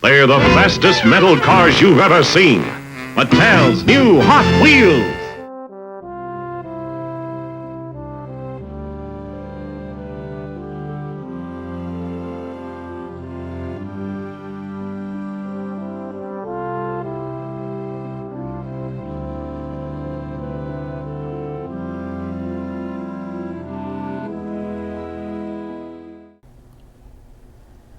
They're the fastest metal cars you've ever seen. Mattel's new Hot Wheels.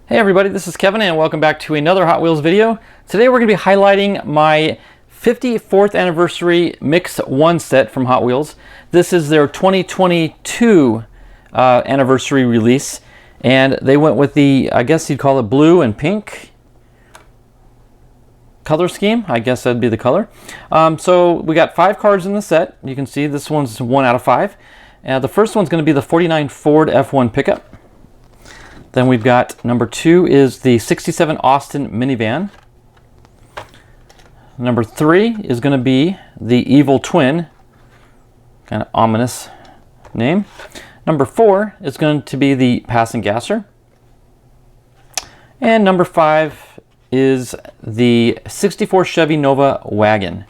Hey everybody, this is Kevin and welcome back to another Hot Wheels video. Today we're going to be highlighting my 54th anniversary Mix 1 set from Hot Wheels. This is their 2022 anniversary release, and they went with the, I guess you'd call it blue and pink color scheme. I guess that'd be the color. So we got 5 cars in the set. You can see this one's 1 out of 5. The first one's going to be the 49 Ford F1 pickup. Then we've got number 2 is the 67 Austin minivan. Number 3 is going to be the Evil Twin, kind of ominous name. Number 4 is going to be the Pass and Gasser. And number 5 is the 64 Chevy Nova Wagon.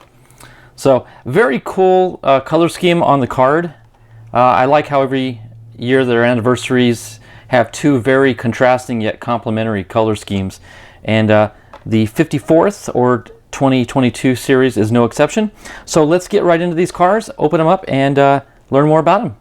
So very cool color scheme on the card. I like how every year their anniversaries have 2 very contrasting yet complementary color schemes, and the 54th or 2022 series is no exception. So let's get right into these cars, open them up, and learn more about them.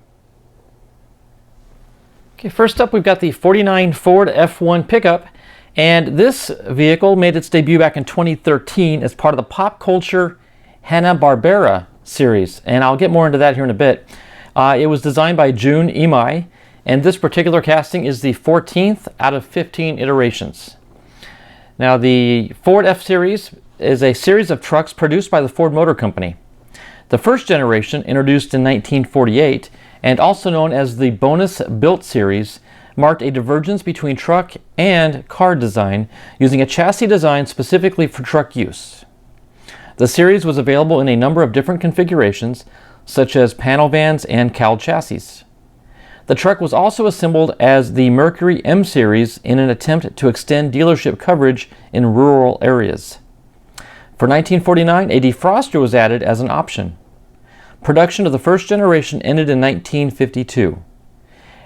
Okay, first up we've got the 49 Ford F1 pickup, and this vehicle made its debut back in 2013 as part of the Pop Culture Hanna-Barbera series, and I'll get more into that here in a bit. It was designed by Jun Imai, and this particular casting is the 14th out of 15 iterations. Now, the Ford F-Series is a series of trucks produced by the Ford Motor Company. The first generation, introduced in 1948, and also known as the Bonus Built series, marked a divergence between truck and car design, using a chassis design specifically for truck use. The series was available in a number of different configurations, such as panel vans and cowled chassis. The truck was also assembled as the Mercury M Series in an attempt to extend dealership coverage in rural areas. For 1949, a defroster was added as an option. Production of the first generation ended in 1952.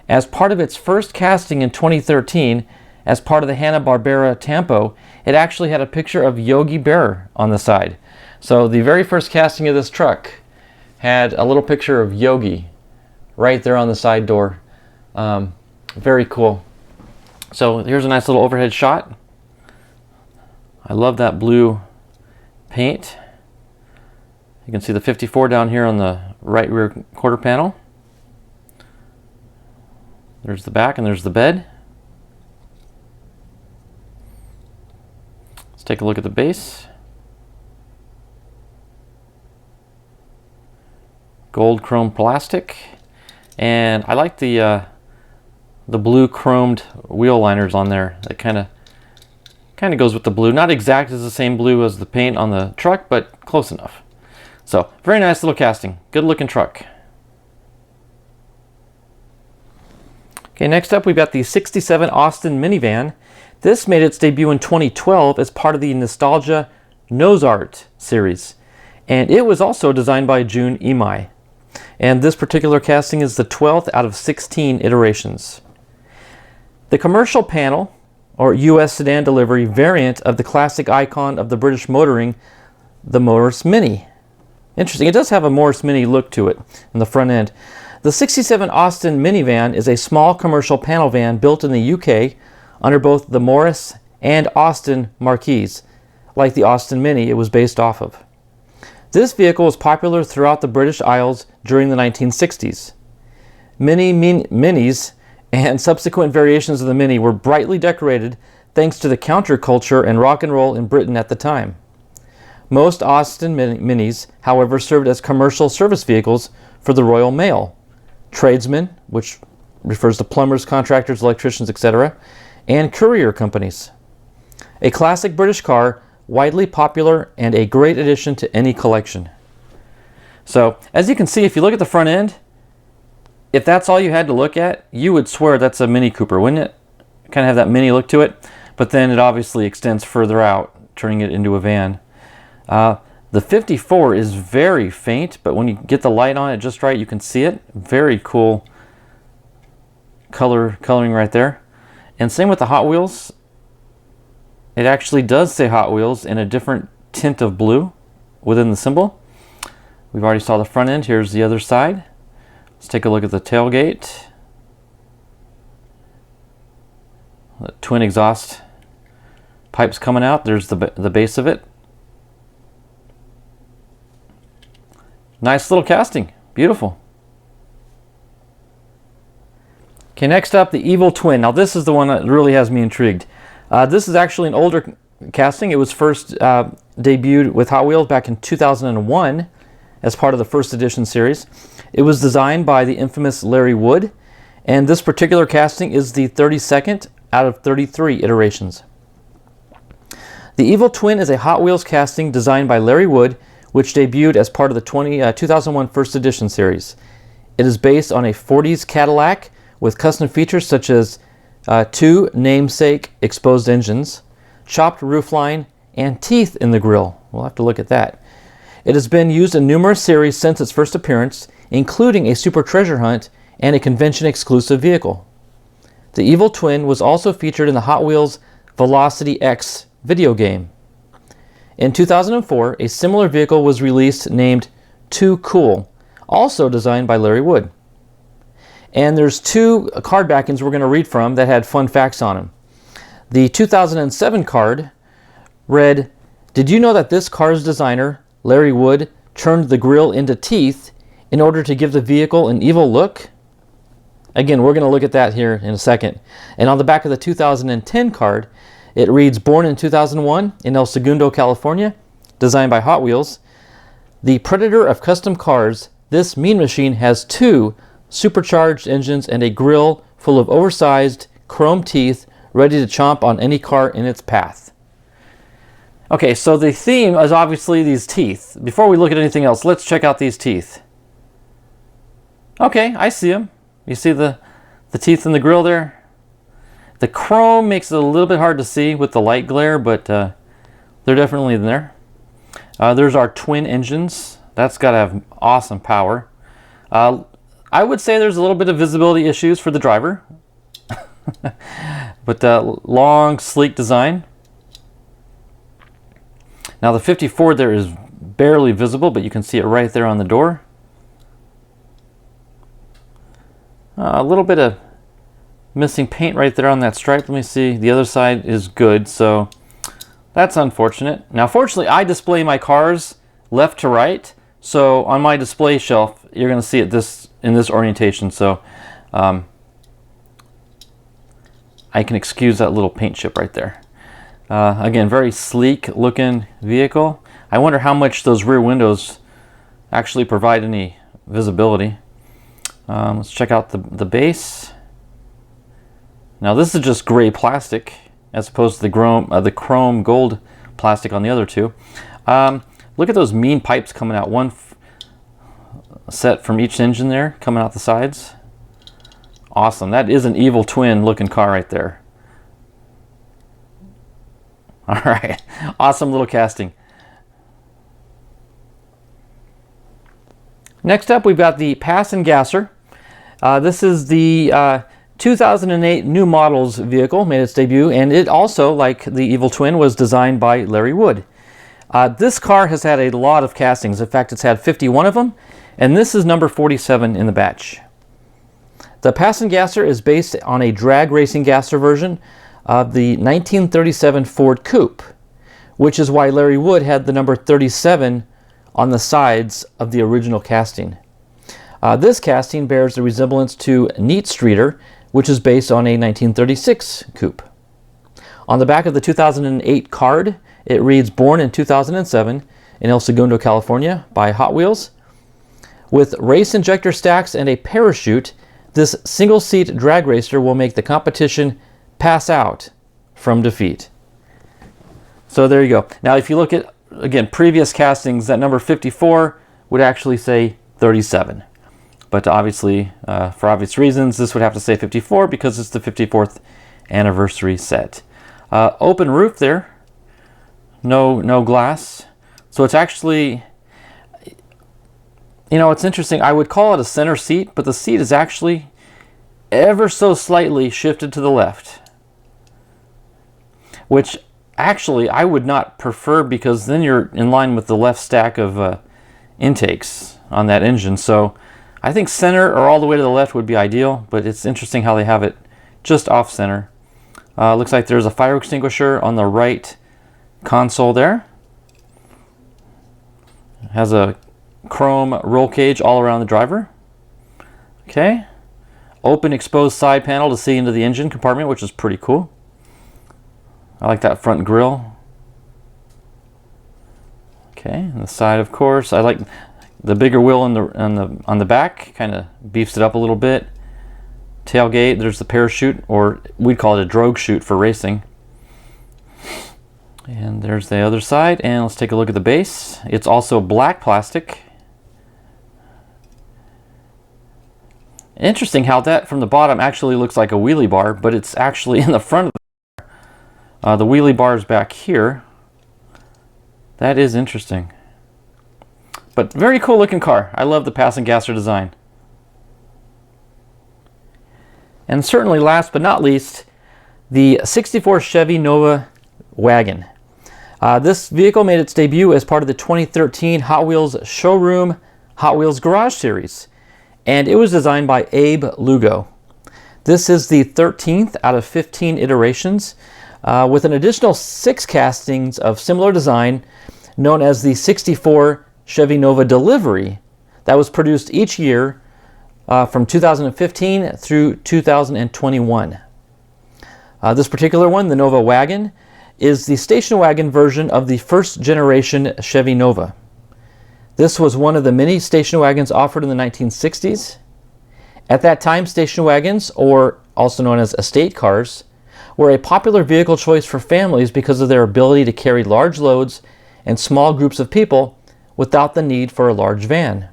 As part of its first casting in 2013, as part of the Hanna-Barbera Tampo, it actually had a picture of Yogi Bear on the side. So the very first casting of this truck had a little picture of Yogi right there on the side door. Very cool. So here's a nice little overhead shot. I love that blue paint. You can see the 54 down here on the right rear quarter panel. There's the back and there's the bed. Let's take a look at the base. Gold chrome plastic. And I like the blue chromed wheel liners on there. That kind of goes with the blue. Not exactly the same blue as the paint on the truck, but close enough. So very nice little casting. Good looking truck. Okay, next up we've got the 67 Austin minivan. This made its debut in 2012 as part of the Nostalgia Nose Art series, and it was also designed by Jun Imai. And this particular casting is the 12th out of 16 iterations. The commercial panel, or US sedan delivery variant of the classic icon of the British motoring, the Morris Mini. Interesting, it does have a Morris Mini look to it in the front end. The 67 Austin minivan is a small commercial panel van built in the UK under both the Morris and Austin marques, like the Austin Mini it was based off of. This vehicle was popular throughout the British Isles during the 1960s. Minis and subsequent variations of the Mini were brightly decorated thanks to the counterculture and rock and roll in Britain at the time. Most Austin Minis, however, served as commercial service vehicles for the Royal Mail, tradesmen, which refers to plumbers, contractors, electricians, etc., and courier companies. A classic British car, widely popular and a great addition to any collection. So, as you can see, if you look at the front end, if that's all you had to look at, you would swear that's a Mini Cooper, wouldn't it? Kind of have that mini look to it. but then it obviously extends further out, turning it into a van. The 54 is very faint, but when you get the light on it just right, you can see it. Very cool coloring right there. And same with the Hot Wheels. It actually does say Hot Wheels in a different tint of blue within the symbol. We've already saw the front end. Here's the other side. Let's take a look at the tailgate. The twin exhaust pipes coming out. There's the base of it. Nice little casting. Beautiful. Okay, next up, the Evil Twin. Now this is the one that really has me intrigued. This is actually an older casting. It was first debuted with Hot Wheels back in 2001 as part of the first edition series. It was designed by the infamous Larry Wood, and this particular casting is the 32nd out of 33 iterations. The Evil Twin is a Hot Wheels casting designed by Larry Wood, which debuted as part of the 2001 first edition series. It is based on a 40s Cadillac with custom features such as 2 namesake exposed engines, chopped roofline, and teeth in the grille. We'll have to look at that. It has been used in numerous series since its first appearance, including a Super Treasure Hunt and a convention-exclusive vehicle. The Evil Twin was also featured in the Hot Wheels Velocity X video game. In 2004, a similar vehicle was released named Too Cool, also designed by Larry Wood. And there's 2 card backings we're going to read from that had fun facts on them. The 2007 card read, "Did you know that this car's designer, Larry Wood, turned the grille into teeth in order to give the vehicle an evil look?" Again, we're going to look at that here in a second. And on the back of the 2010 card, it reads, "Born in 2001 in El Segundo, California, designed by Hot Wheels. The Predator of custom cars, this mean machine has 2 supercharged engines and a grille full of oversized chrome teeth ready to chomp on any car in its path." Okay, so the theme is obviously these teeth. Before we look at anything else, let's check out these teeth. Okay, I see them. You see the teeth in the grille there? The chrome makes it a little bit hard to see with the light glare, but they're definitely in there. There's our twin engines. That's got to have awesome power. I would say there's a little bit of visibility issues for the driver. But long, sleek design. Now the 54 there is barely visible, but you can see it right there on the door. A little bit of missing paint right there on that stripe. Let me see. The other side is good, so that's unfortunate. Now fortunately I display my cars left to right, so on my display shelf you're going to see it in this orientation, so I can excuse that little paint chip right there. Again, very sleek looking vehicle. I wonder how much those rear windows actually provide any visibility. Let's check out the base. Now this is just gray plastic as opposed to the chrome gold plastic on the other 2. Look at those mean pipes coming out. One set from each engine there coming out the sides. Awesome. That is an Evil Twin looking car right there. All right. Awesome little casting. Next up, we've got the Pass and Gasser. This is the 2008 New Models vehicle, made its debut, and it also, like the Evil Twin, was designed by Larry Wood. This car has had a lot of castings. In fact, it's had 51 of them, and this is number 47 in the batch. The Pass and Gasser is based on a drag racing gasser version of the 1937 Ford Coupe, which is why Larry Wood had the number 37 on the sides of the original casting. This casting bears a resemblance to Neat Streeter, which is based on a 1936 Coupe. On the back of the 2008 card, it reads, "Born in 2007 in El Segundo, California, by Hot Wheels. With race injector stacks and a parachute, this single-seat drag racer will make the competition pass out from defeat." So there you go. Now if you look at, again, previous castings, that number 54 would actually say 37. But obviously, for obvious reasons, this would have to say 54 because it's the 54th anniversary set. Open roof there. No glass. So it's actually, you know, it's interesting. I would call it a center seat, but the seat is actually ever so slightly shifted to the left, which actually I would not prefer, because then you're in line with the left stack of intakes on that engine. So I think center or all the way to the left would be ideal, but it's interesting how they have it just off center. Looks like there's a fire extinguisher on the right console there. It has a chrome roll cage all around the driver. Okay. Open exposed side panel to see into the engine compartment, which is pretty cool. I like that front grille. Okay, and the side, of course. I like the bigger wheel on the back, kind of beefs it up a little bit. Tailgate, there's the parachute, or we'd call it a drogue chute for racing. And there's the other side, and let's take a look at the base. It's also black plastic. Interesting how that from the bottom actually looks like a wheelie bar, but it's actually in the front of the car. The wheelie bar is back here. That is interesting. But very cool looking car. I love the pass and gasser design. And certainly last but not least, the 64 Chevy Nova Wagon. This vehicle made its debut as part of the 2013 Hot Wheels Showroom Hot Wheels Garage Series, and it was designed by Abe Lugo. This is the 13th out of 15 iterations, with an additional 6 castings of similar design known as the 64 Chevy Nova Delivery that was produced each year from 2015 through 2021. This particular one, the Nova Wagon, is the station wagon version of the first generation Chevy Nova. This was one of the many station wagons offered in the 1960s. At that time, station wagons, or also known as estate cars, were a popular vehicle choice for families because of their ability to carry large loads and small groups of people without the need for a large van.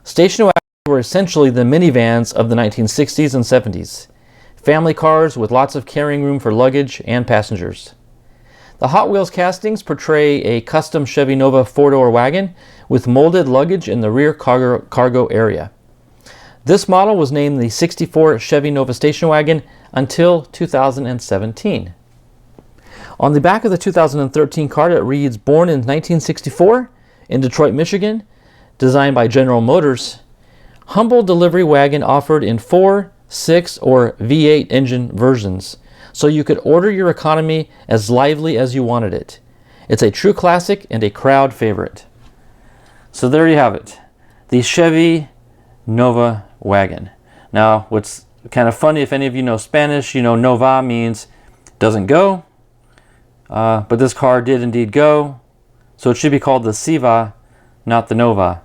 Station wagons were essentially the minivans of the 1960s and 70s, family cars with lots of carrying room for luggage and passengers. The Hot Wheels castings portray a custom Chevy Nova 4-door wagon with molded luggage in the rear cargo area. This model was named the 64 Chevy Nova station wagon until 2017. On the back of the 2013 card, it reads, "Born in 1964 in Detroit, Michigan, designed by General Motors. Humble delivery wagon offered in 4, 6, or V8 engine versions, so you could order your economy as lively as you wanted it. It's a true classic and a crowd favorite." So there you have it, the Chevy Nova Wagon. Now, what's kind of funny, if any of you know Spanish, you know Nova means doesn't go, but this car did indeed go, so it should be called the Siva, not the Nova.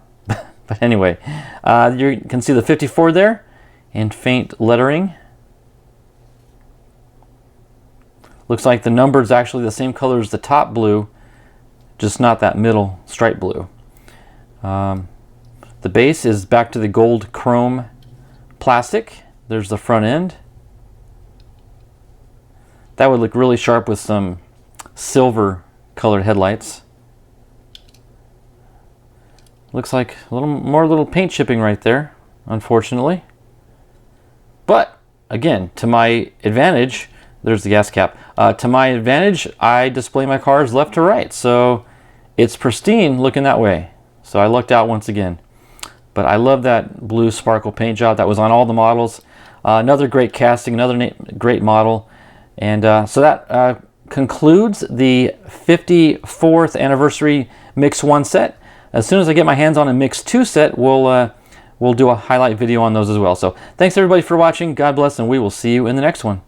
But anyway, you can see the 54 there in faint lettering. Looks like the number is actually the same color as the top blue, just not that middle stripe blue. The base is back to the gold chrome plastic. There's the front end. That would look really sharp with some silver colored headlights. Looks like a little paint chipping right there, unfortunately. But again, to my advantage, there's the gas cap. To my advantage, I display my cars left to right, so it's pristine looking that way. So I lucked out once again. But I love that blue sparkle paint job that was on all the models. Another great casting, another great model. And so that concludes the 54th anniversary Mix 1 set. As soon as I get my hands on a Mix 2 set, we'll do a highlight video on those as well. So thanks everybody for watching. God bless, and we will see you in the next one.